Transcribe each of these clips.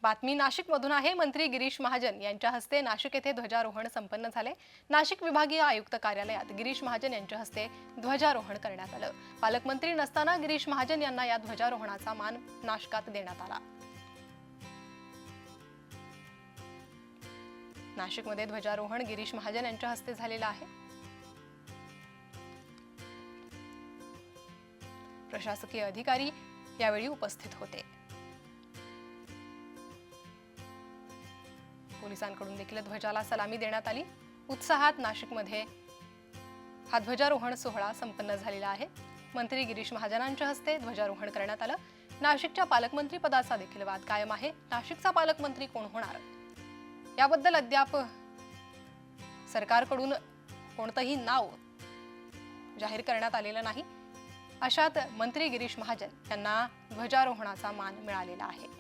बातमी नाशिकमधून आहे। मंत्री गिरीश महाजन यांच्या हस्ते नाशिक येथे ध्वजारोहण संपन्न झाले। नाशिक विभागीय आयुक्त कार्यालयात गिरीश महाजन यांच्या हस्ते ध्वजारोहण करण्यात आलं। पालकमंत्री नसताना गिरीश महाजन यांना या ध्वजारोहणाचा मान नाशकात देण्यात आला। नाशिकमध्ये ध्वजारोहण गिरीश महाजन यांच्या हस्ते झालेलं आहे। प्रशासकीय अधिकारी यावेळी उपस्थित होते। पोलिसांकडून देखील ध्वजाला सलामी देण्यात आली। उत्साहात नाशिकमध्ये हा ध्वजारोहण सोहळा संपन्न झालेला आहे। मंत्री गिरीश महाजनांच्या हस्ते ध्वजारोहण करण्यात आलं। नाशिकच्या पालकमंत्री पदाचा देखील वाद कायम आहे। नाशिकचा पालकमंत्री कोण होणार याबद्दल अद्याप सरकारकडून कोणतंही नाव जाहीर करण्यात आलेलं नाही। अशात मंत्री गिरीश महाजन यांना ध्वजारोहणाचा मान मिळालेला आहे।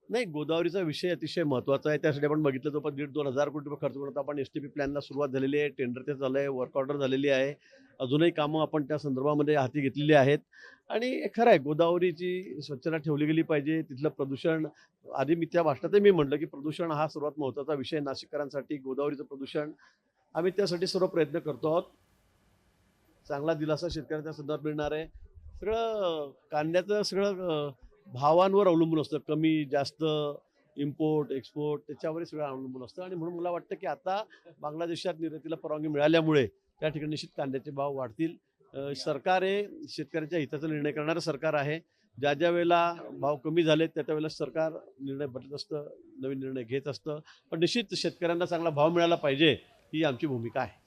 नाही, गोदावरीचा विषय अतिशय महत्त्वाचा आहे। त्यासाठी आपण बघितलं तर 1.5-2 हजार कोटी रुपये खर्च करून आपण एसटीपी प्लॅनला सुरुवात झालेली आहे। टेंडर ते चालू आहे, वर्क ऑर्डर झालेली आहे। अजूनही कामं आपण त्या संदर्भामध्ये हाती घेतलेली आहेत। आणि खरं आहे, गोदावरीची स्वच्छता ठेवली गेली पाहिजे। तिथलं प्रदूषण, आधी मी त्या भाषणातही मी म्हटलं की प्रदूषण हा सर्वात महत्त्वाचा विषय नाशिककरांसाठी। गोदावरीचं प्रदूषण, आम्ही त्यासाठी सर्व प्रयत्न करतो आहोत। चांगला दिलासा शेतकऱ्यांच्या संदर्भात मिळणार आहे। सगळं कांद्याचं सगळं भावांवर अवलंबून असतं, कमी जास्त, इम्पोर्ट एक्सपोर्ट त्याच्यावरही सगळं अवलंबून असतं। आणि म्हणून मला वाटतं की आता बांगलादेशात निर्यातीला परवानगी मिळाल्यामुळे त्या ठिकाणी निश्चित कांद्याचे भाव वाढतील। सरकार हे शेतकऱ्यांच्या हिताचा निर्णय करणारं सरकार आहे। ज्या ज्या वेळेला भाव कमी झाले त्या वेळेला सरकार निर्णय बदलत असतं, नवीन निर्णय घेत असतं। पण निश्चित शेतकऱ्यांना चांगला भाव मिळाला पाहिजे ही आमची भूमिका आहे।